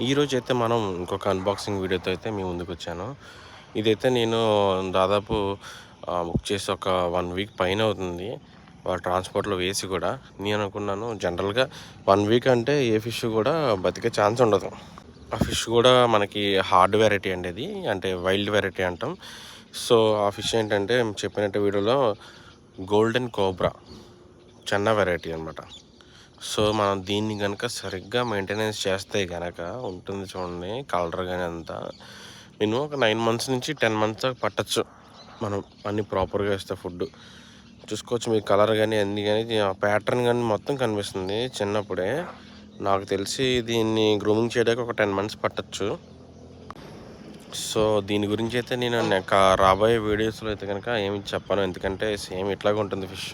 ఈరోజైతే మనం ఇంకొక అన్బాక్సింగ్ వీడియోతో అయితే మీ ముందుకొచ్చాను. ఇదైతే నేను దాదాపు బుక్ చేసి ఒక 1 వీక్ పైన అవుతుంది. వాళ్ళ ట్రాన్స్‌పోర్ట్‌లో వేసి కూడా. నేను అనుకున్నాను జనరల్‌గా 1 వీక్ అంటే ఏ ఫిష్ కూడా బతికే ఛాన్స్ ఉండదు. ఆ ఫిష్ కూడా మనకి హార్డ్ వెరైటీ అండి అది. అంటే వైల్డ్ వెరైటీ అంటాం. సో, ఆ ఫిష్ ఏంటంటే చెప్పినట్టు వీడియోలో గోల్డెన్ కోబ్రా చెన్న వెరైటీ అనమాట. సో, మనం దీన్ని గనక సరిగ్గా మెయింటెనెన్స్ చేస్తే గనక ఉంటుంది చూడండి కలర్ గాని అంతా. మినిమం ఒక 9 మంత్స్ నుంచి 10 మంత్స్ దాకా పట్టొచ్చు. మనం అన్నీ ప్రాపర్‌గా ఇస్తే ఫుడ్డు. చూసుకోవచ్చు మీ కలర్ గాని అన్నీ గాని ప్యాటర్న్ గాని మొత్తం కనిపిస్తుంది చిన్నప్పుడే. నాకు తెలిసి దీన్ని గ్రూమింగ్ చేయడానికి ఒక 10 మంత్స్ పట్టొచ్చు. సో, దీని గురించయితే నేను రాబోయే వీడియోస్‌లో అయితే గనక ఏమి చెప్పను. ఎందుకంటే సేమ్ ఇట్లాగే ఉంటుంది ఫిష్.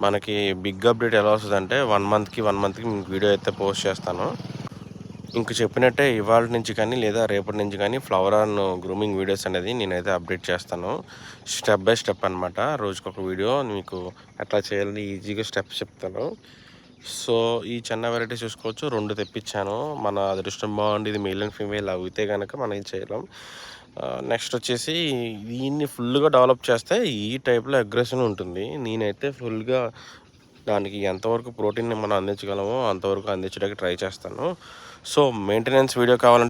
మనకి బిగ్ అప్డేట్ ఎలా వస్తదంటే 1 మంత్‌కి మీకు వీడియో అయితే పోస్ట్ చేస్తాను. ఇంక చెప్పినట్టే ఇవాల్టి నుంచి కానీ లేదా రేపటి నుంచి కానీ ఫ్లవర్ ఆన్ గ్రూమింగ్ వీడియోస్ అనేది నేనైతే అప్డేట్ చేస్తాను. స్టెప్ బై స్టెప్ అనమాట. రోజుకొక వీడియో మీకు ఎట్లా చేయాలని ఈజీగా స్టెప్స్ చెప్తాను. సో, ఈ చిన్న వెరైటీ చూసుకోవచ్చు 2 తెప్పించాను. మన అదృష్టం బాగుండి ఇది మేల్ అండ్ ఫీమేల్ అవితే గనక మనం ఏం చేయలేం. నెక్స్ట్ వచ్చేసి దీన్ని ఫుల్‌గా డెవలప్ చేస్తే ఈ టైప్‌లో అగ్రెషన్ ఉంటుంది. నేనైతే ఫుల్‌గా దానికి ఎంతవరకు ప్రోటీన్‌ని మనం అందించగలమో అంతవరకు అందించడానికి ట్రై చేస్తాను. సో, మెయింటెనెన్స్ వీడియో కావాలంటే